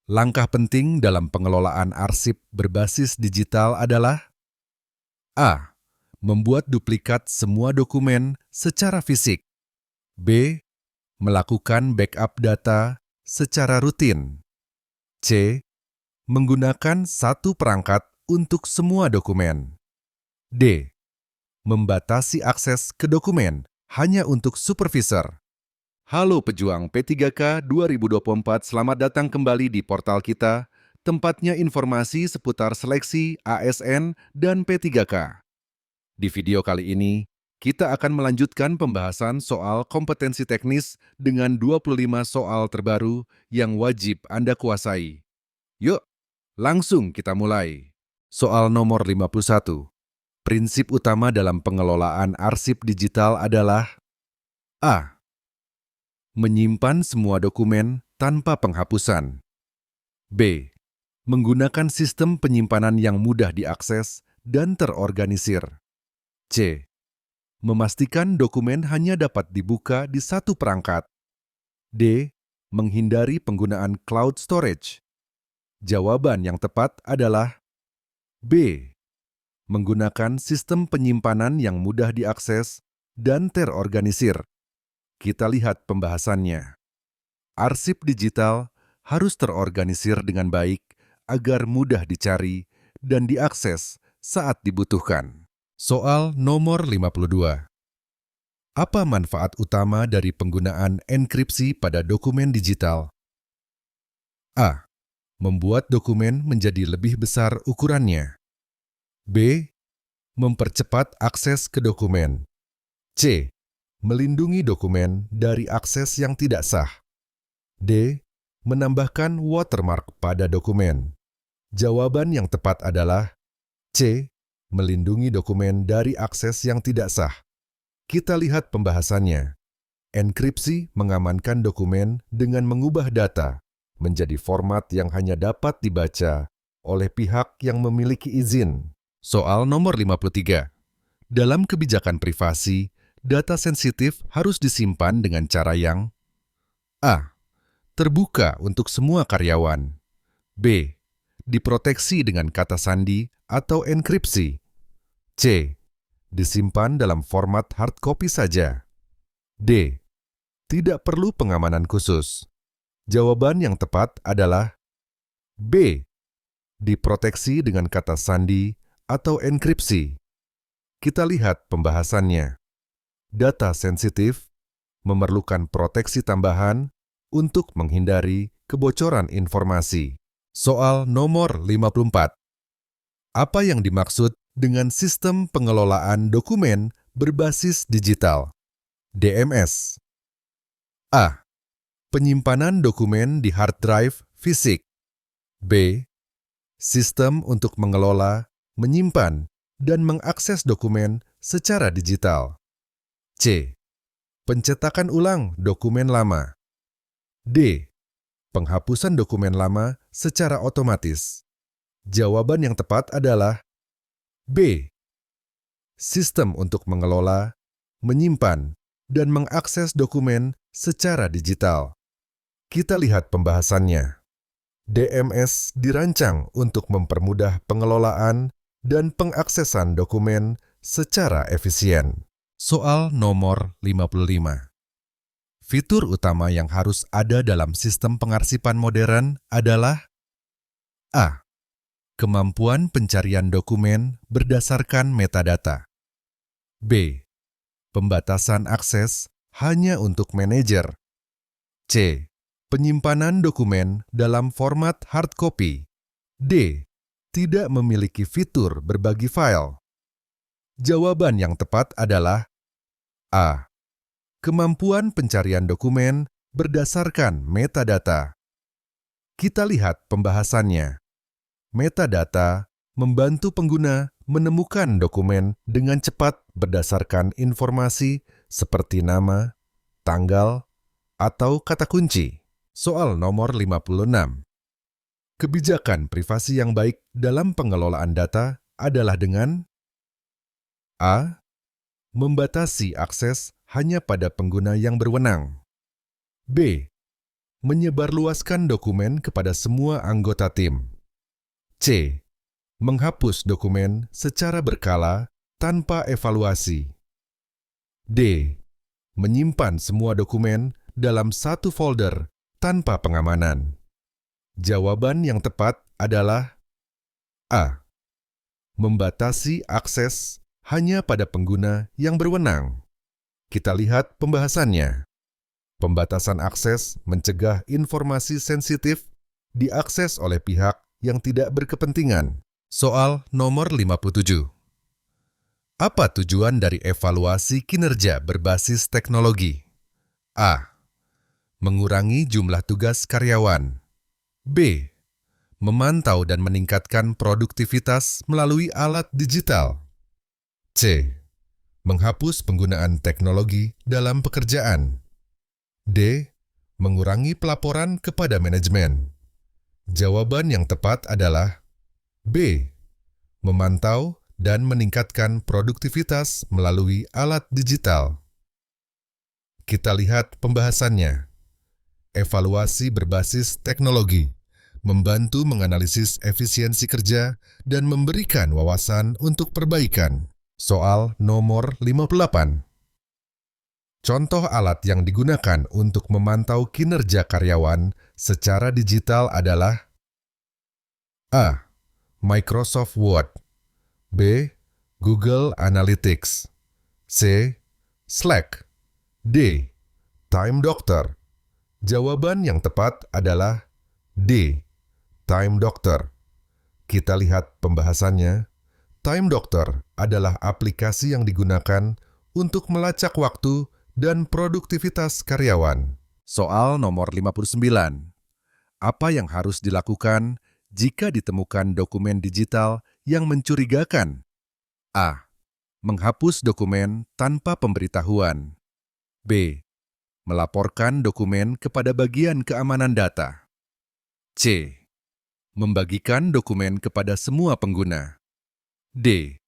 Langkah penting dalam pengelolaan arsip berbasis digital adalah A. Membuat duplikat semua dokumen secara fisik. B. Melakukan backup data secara rutin. C. Menggunakan satu perangkat untuk semua dokumen. D. Membatasi akses ke dokumen hanya untuk supervisor. Halo pejuang P3K 2024, selamat datang kembali di portal kita, tempatnya informasi seputar seleksi ASN dan P3K. Di video kali ini, kita akan melanjutkan pembahasan soal kompetensi teknis dengan 25 soal terbaru yang wajib Anda kuasai. Yuk, langsung kita mulai. Soal nomor 51. Prinsip utama dalam pengelolaan arsip digital adalah A. Menyimpan semua dokumen tanpa penghapusan. B. Menggunakan sistem penyimpanan yang mudah diakses dan terorganisir. C. Memastikan dokumen hanya dapat dibuka di satu perangkat. D. Menghindari penggunaan cloud storage. Jawaban yang tepat adalah B. Menggunakan sistem penyimpanan yang mudah diakses dan terorganisir. Kita lihat pembahasannya. Arsip digital harus terorganisir dengan baik agar mudah dicari dan diakses saat dibutuhkan. Soal nomor 52. Apa manfaat utama dari penggunaan enkripsi pada dokumen digital? A. Membuat dokumen menjadi lebih besar ukurannya. B. Mempercepat akses ke dokumen. C. Melindungi dokumen dari akses yang tidak sah. D. Menambahkan watermark pada dokumen. Jawaban yang tepat adalah C. Melindungi dokumen dari akses yang tidak sah. Kita lihat pembahasannya. Enkripsi mengamankan dokumen dengan mengubah data menjadi format yang hanya dapat dibaca oleh pihak yang memiliki izin. Soal nomor 53. Dalam kebijakan privasi, data sensitif harus disimpan dengan cara yang A. Terbuka untuk semua karyawan. B. Diproteksi dengan kata sandi atau enkripsi. C. Disimpan dalam format hard copy saja. D. Tidak perlu pengamanan khusus. Jawaban yang tepat adalah B. Diproteksi dengan kata sandi atau enkripsi. Kita lihat pembahasannya. Data sensitif memerlukan proteksi tambahan untuk menghindari kebocoran informasi. Soal nomor 54. Apa yang dimaksud dengan sistem pengelolaan dokumen berbasis digital? DMS. A. Penyimpanan dokumen di hard drive fisik. B. Sistem untuk mengelola, menyimpan, dan mengakses dokumen secara digital. C. Pencetakan ulang dokumen lama. D. Penghapusan dokumen lama secara otomatis. Jawaban yang tepat adalah B. Sistem untuk mengelola, menyimpan, dan mengakses dokumen secara digital. Kita lihat pembahasannya. DMS dirancang untuk mempermudah pengelolaan dan pengaksesan dokumen secara efisien. Soal nomor 55. Fitur utama yang harus ada dalam sistem pengarsipan modern adalah A. Kemampuan pencarian dokumen berdasarkan metadata. B. Pembatasan akses hanya untuk manajer. C. Penyimpanan dokumen dalam format hard copy. D. Tidak memiliki fitur berbagi file. Jawaban yang tepat adalah A. Kemampuan pencarian dokumen berdasarkan metadata. Kita lihat pembahasannya. Metadata membantu pengguna menemukan dokumen dengan cepat berdasarkan informasi seperti nama, tanggal, atau kata kunci. Soal nomor 56. Kebijakan privasi yang baik dalam pengelolaan data adalah dengan A. Membatasi akses hanya pada pengguna yang berwenang. B. menyebarluaskan dokumen kepada semua anggota tim. C. Menghapus dokumen secara berkala tanpa evaluasi. D. Menyimpan semua dokumen dalam satu folder tanpa pengamanan. Jawaban yang tepat adalah A. Membatasi akses hanya pada pengguna yang berwenang. Kita lihat pembahasannya. Pembatasan akses mencegah informasi sensitif diakses oleh pihak yang tidak berkepentingan. Soal nomor 57. Apa tujuan dari evaluasi kinerja berbasis teknologi? A. Mengurangi jumlah tugas karyawan. B. Memantau dan meningkatkan produktivitas melalui alat digital. C. Menghapus penggunaan teknologi dalam pekerjaan. D. Mengurangi pelaporan kepada manajemen. Jawaban yang tepat adalah B. Memantau dan meningkatkan produktivitas melalui alat digital. Kita lihat pembahasannya. Evaluasi berbasis teknologi membantu menganalisis efisiensi kerja dan memberikan wawasan untuk perbaikan. Soal nomor 58. Contoh alat yang digunakan untuk memantau kinerja karyawan secara digital adalah A. Microsoft Word. B. Google Analytics. C. Slack. D. Time Doctor. Jawaban yang tepat adalah D. Time Doctor. Kita lihat pembahasannya. Time Doctor adalah aplikasi yang digunakan untuk melacak waktu dan produktivitas karyawan. Soal nomor 59. Apa yang harus dilakukan jika ditemukan dokumen digital yang mencurigakan? A. Menghapus dokumen tanpa pemberitahuan. B. Melaporkan dokumen kepada bagian keamanan data. C. Membagikan dokumen kepada semua pengguna. D.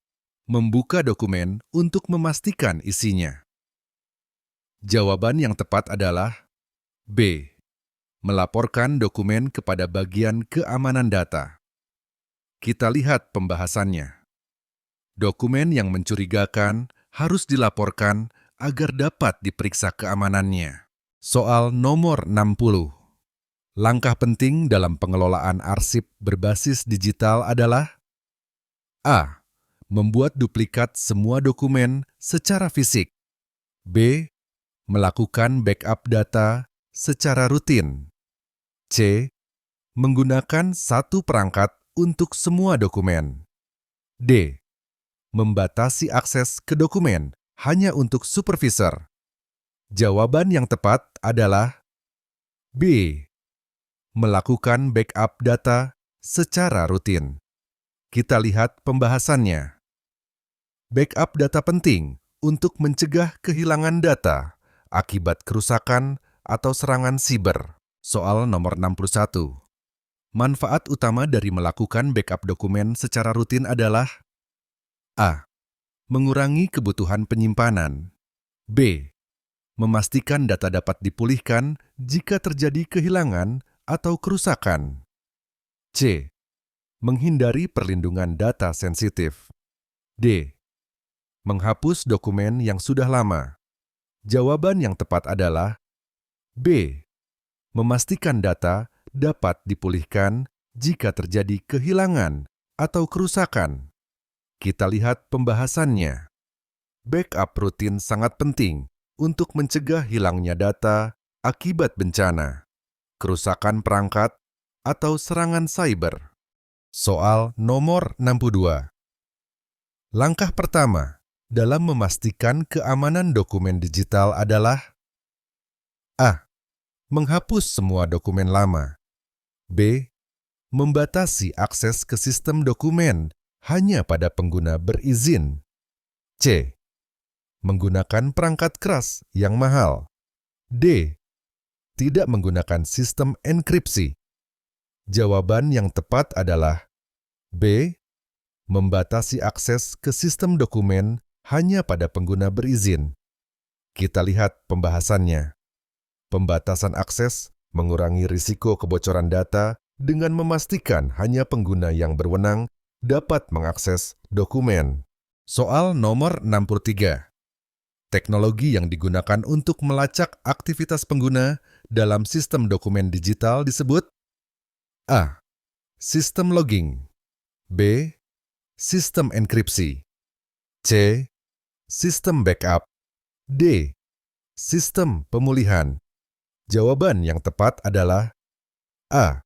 Membuka dokumen untuk memastikan isinya. Jawaban yang tepat adalah B. Melaporkan dokumen kepada bagian keamanan data. Kita lihat pembahasannya. Dokumen yang mencurigakan harus dilaporkan agar dapat diperiksa keamanannya. Soal nomor 60. Langkah penting dalam pengelolaan arsip berbasis digital adalah A. Membuat duplikat semua dokumen secara fisik. B. Melakukan backup data secara rutin. C. Menggunakan satu perangkat untuk semua dokumen. D. Membatasi akses ke dokumen hanya untuk supervisor. Jawaban yang tepat adalah B. Melakukan backup data secara rutin. Kita lihat pembahasannya. Backup data penting untuk mencegah kehilangan data akibat kerusakan atau serangan siber. Soal nomor 61. Manfaat utama dari melakukan backup dokumen secara rutin adalah A. Mengurangi kebutuhan penyimpanan. B. Memastikan data dapat dipulihkan jika terjadi kehilangan atau kerusakan. C. Menghindari perlindungan data sensitif. D. Menghapus dokumen yang sudah lama. Jawaban yang tepat adalah B. Memastikan data dapat dipulihkan jika terjadi kehilangan atau kerusakan. Kita lihat pembahasannya. Backup rutin sangat penting untuk mencegah hilangnya data akibat bencana, kerusakan perangkat, atau serangan cyber. Soal nomor 62. Langkah pertama dalam memastikan keamanan dokumen digital adalah A. Menghapus semua dokumen lama. B. Membatasi akses ke sistem dokumen hanya pada pengguna berizin. C. Menggunakan perangkat keras yang mahal. D. Tidak menggunakan sistem enkripsi. Jawaban yang tepat adalah B. Membatasi akses ke sistem dokumen hanya pada pengguna berizin. Kita lihat pembahasannya. Pembatasan akses mengurangi risiko kebocoran data dengan memastikan hanya pengguna yang berwenang dapat mengakses dokumen. Soal nomor 63. Teknologi yang digunakan untuk melacak aktivitas pengguna dalam sistem dokumen digital disebut A. Sistem logging. B. Sistem enkripsi. C. Sistem backup. D. Sistem pemulihan. Jawaban yang tepat adalah A.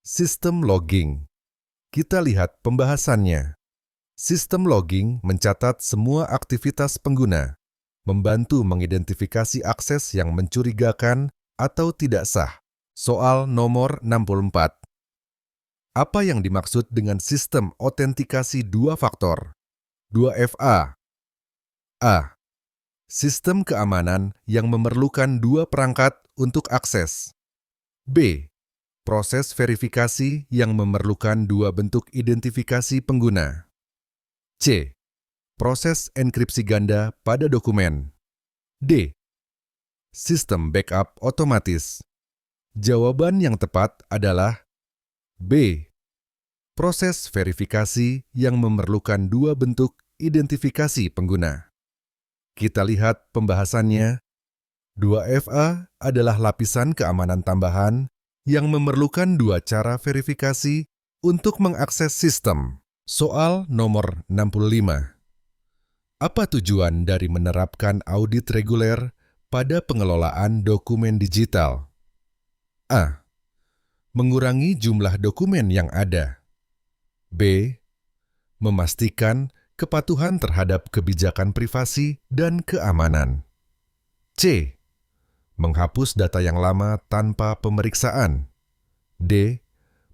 Sistem logging. Kita lihat pembahasannya. Sistem logging mencatat semua aktivitas pengguna, membantu mengidentifikasi akses yang mencurigakan atau tidak sah. Soal nomor 64. Apa yang dimaksud dengan sistem autentikasi dua faktor? 2FA. A. Sistem keamanan yang memerlukan dua perangkat untuk akses. B. Proses verifikasi yang memerlukan dua bentuk identifikasi pengguna. C. Proses enkripsi ganda pada dokumen. D. Sistem backup otomatis. Jawaban yang tepat adalah B. Proses verifikasi yang memerlukan dua bentuk identifikasi pengguna. Kita lihat pembahasannya. 2FA adalah lapisan keamanan tambahan yang memerlukan dua cara verifikasi untuk mengakses sistem. Soal nomor 65. Apa tujuan dari menerapkan audit reguler pada pengelolaan dokumen digital? A. Mengurangi jumlah dokumen yang ada. B. Memastikan kepatuhan terhadap kebijakan privasi dan keamanan. C. Menghapus data yang lama tanpa pemeriksaan. D.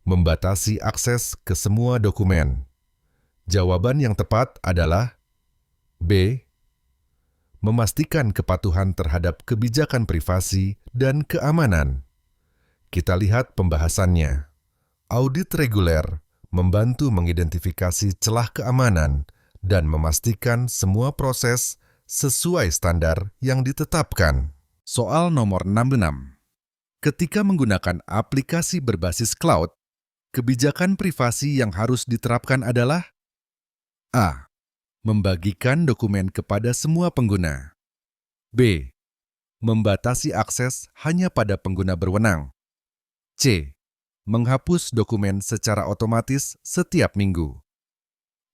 Membatasi akses ke semua dokumen. Jawaban yang tepat adalah B. Memastikan kepatuhan terhadap kebijakan privasi dan keamanan. Kita lihat pembahasannya. Audit reguler membantu mengidentifikasi celah keamanan dan memastikan semua proses sesuai standar yang ditetapkan. Soal nomor 66. Ketika menggunakan aplikasi berbasis cloud, kebijakan privasi yang harus diterapkan adalah A. Membagikan dokumen kepada semua pengguna. B. Membatasi akses hanya pada pengguna berwenang. C. Menghapus dokumen secara otomatis setiap minggu.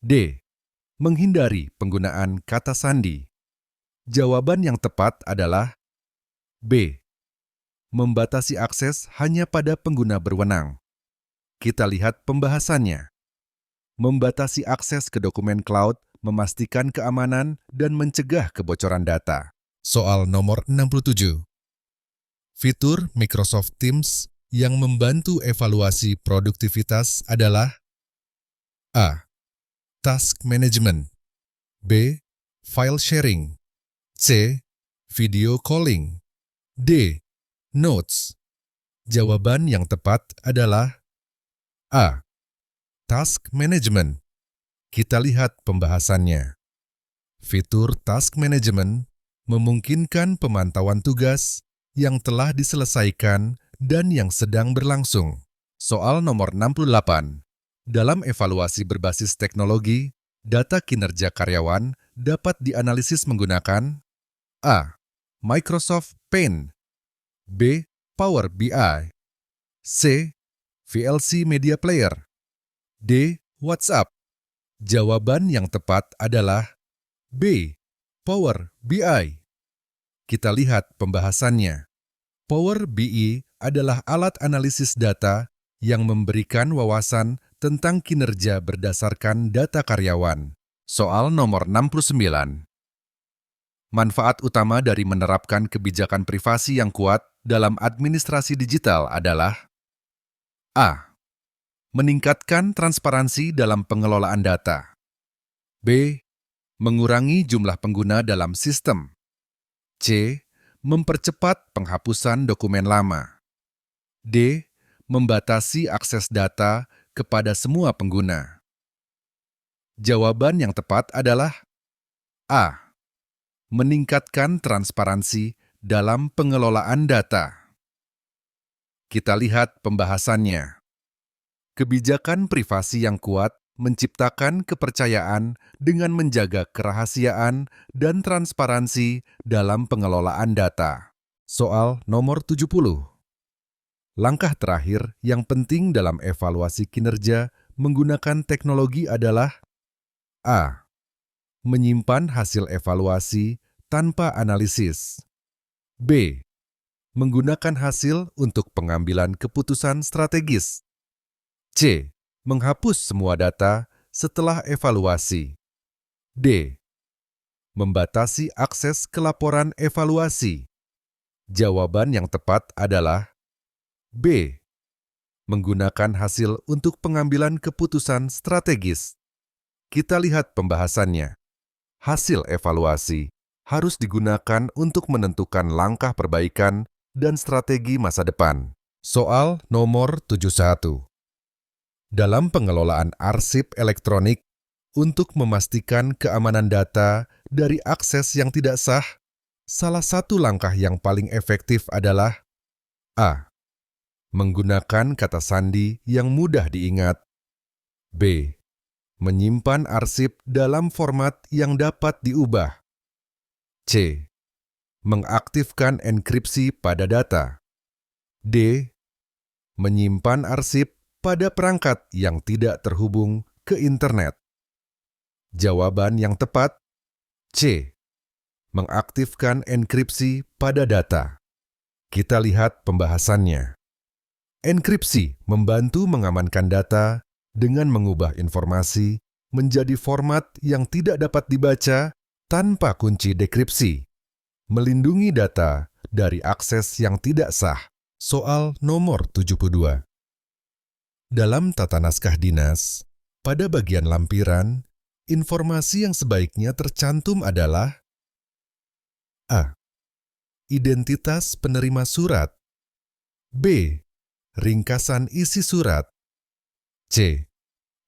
D. Menghindari penggunaan kata sandi. Jawaban yang tepat adalah B. Membatasi akses hanya pada pengguna berwenang. Kita lihat pembahasannya. Membatasi akses ke dokumen cloud, memastikan keamanan, dan mencegah kebocoran data. Soal nomor 67. Fitur Microsoft Teams yang membantu evaluasi produktivitas adalah A. Task Management. B. File Sharing. C. Video Calling. D. Notes. Jawaban yang tepat adalah A. Task Management. Kita lihat pembahasannya. Fitur Task Management memungkinkan pemantauan tugas yang telah diselesaikan dan yang sedang berlangsung. Soal nomor 68. Dalam evaluasi berbasis teknologi, data kinerja karyawan dapat dianalisis menggunakan A. Microsoft Paint. B. Power BI. C. VLC Media Player. D. WhatsApp. Jawaban yang tepat adalah B. Power BI. Kita lihat pembahasannya. Power BI adalah alat analisis data yang memberikan wawasan tentang kinerja berdasarkan data karyawan. Soal nomor 69. Manfaat utama dari menerapkan kebijakan privasi yang kuat dalam administrasi digital adalah A. Meningkatkan transparansi dalam pengelolaan data. B. Mengurangi jumlah pengguna dalam sistem. C. Mempercepat penghapusan dokumen lama. D. Membatasi akses data kepada semua pengguna. Jawaban yang tepat adalah A. Meningkatkan transparansi dalam pengelolaan data. Kita lihat pembahasannya. Kebijakan privasi yang kuat menciptakan kepercayaan dengan menjaga kerahasiaan dan transparansi dalam pengelolaan data. Soal nomor 70. Langkah terakhir yang penting dalam evaluasi kinerja menggunakan teknologi adalah A. Menyimpan hasil evaluasi tanpa analisis. B. Menggunakan hasil untuk pengambilan keputusan strategis. C. Menghapus semua data setelah evaluasi. D. Membatasi akses ke laporan evaluasi. Jawaban yang tepat adalah B. Menggunakan hasil untuk pengambilan keputusan strategis. Kita lihat pembahasannya. Hasil evaluasi harus digunakan untuk menentukan langkah perbaikan dan strategi masa depan. Soal nomor 71. Dalam pengelolaan arsip elektronik, untuk memastikan keamanan data dari akses yang tidak sah, salah satu langkah yang paling efektif adalah A. Menggunakan kata sandi yang mudah diingat. B. Menyimpan arsip dalam format yang dapat diubah. C. Mengaktifkan enkripsi pada data. D. Menyimpan arsip pada perangkat yang tidak terhubung ke internet. Jawaban yang tepat C. Mengaktifkan enkripsi pada data. Kita lihat pembahasannya. Enkripsi membantu mengamankan data dengan mengubah informasi menjadi format yang tidak dapat dibaca tanpa kunci dekripsi, melindungi data dari akses yang tidak sah. Soal nomor 72. Dalam tata naskah dinas, pada bagian lampiran, informasi yang sebaiknya tercantum adalah A. Identitas penerima surat. B. Ringkasan isi surat. C.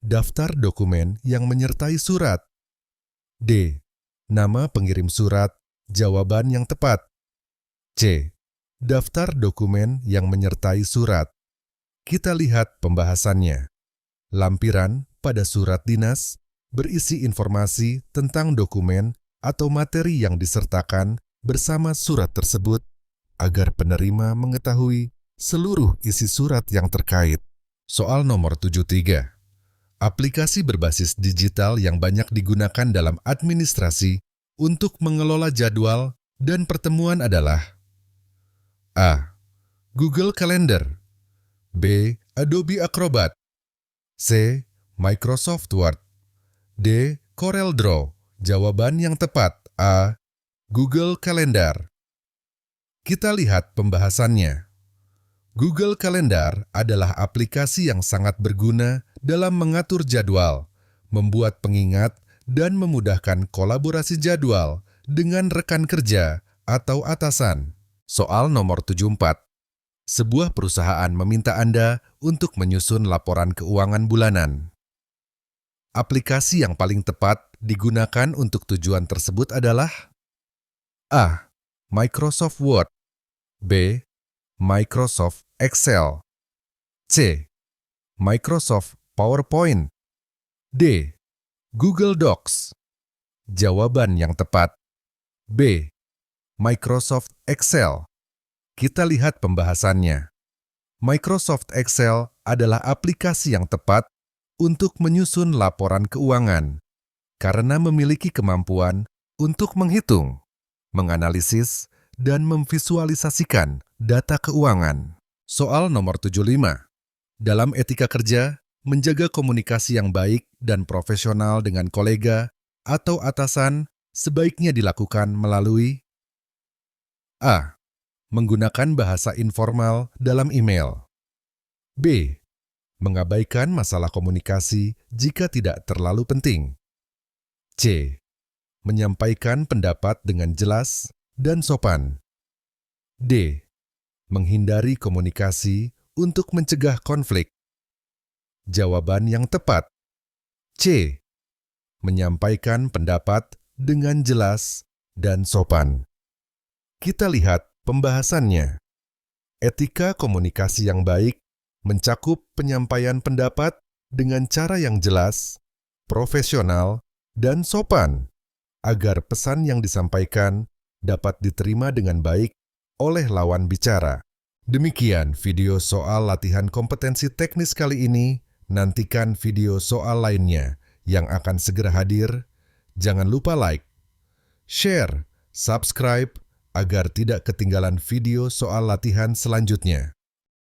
Daftar dokumen yang menyertai surat. D. Nama pengirim surat, jawaban yang tepat. C. Daftar dokumen yang menyertai surat. Kita lihat pembahasannya. Lampiran pada surat dinas berisi informasi tentang dokumen atau materi yang disertakan bersama surat tersebut agar penerima mengetahui seluruh isi surat yang terkait. Soal nomor 73. Aplikasi berbasis digital yang banyak digunakan dalam administrasi untuk mengelola jadwal dan pertemuan adalah A. Google Calendar. B. Adobe Acrobat. C. Microsoft Word. D. Corel Draw. Jawaban yang tepat A. Google Calendar. Kita lihat pembahasannya. Google Calendar adalah aplikasi yang sangat berguna dalam mengatur jadwal, membuat pengingat, dan memudahkan kolaborasi jadwal dengan rekan kerja atau atasan. Soal nomor 74. Sebuah perusahaan meminta Anda untuk menyusun laporan keuangan bulanan. Aplikasi yang paling tepat digunakan untuk tujuan tersebut adalah A. Microsoft Word. B. Microsoft Excel. C. Microsoft PowerPoint. D. Google Docs. Jawaban yang tepat B. Microsoft Excel. Kita lihat pembahasannya. Microsoft Excel adalah aplikasi yang tepat untuk menyusun laporan keuangan karena memiliki kemampuan untuk menghitung, menganalisis, dan memvisualisasikan data keuangan. Soal nomor 75. Dalam etika kerja, menjaga komunikasi yang baik dan profesional dengan kolega atau atasan sebaiknya dilakukan melalui A. Menggunakan bahasa informal dalam email. B. Mengabaikan masalah komunikasi jika tidak terlalu penting. C. Menyampaikan pendapat dengan jelas dan sopan. D. Menghindari komunikasi untuk mencegah konflik. Jawaban yang tepat C. Menyampaikan pendapat dengan jelas dan sopan. Kita lihat pembahasannya. Etika komunikasi yang baik mencakup penyampaian pendapat dengan cara yang jelas, profesional, dan sopan, agar pesan yang disampaikan dapat diterima dengan baik oleh lawan bicara. Demikian video soal latihan kompetensi teknis kali ini. Nantikan video soal lainnya yang akan segera hadir. Jangan lupa like, share, subscribe, agar tidak ketinggalan video soal latihan selanjutnya.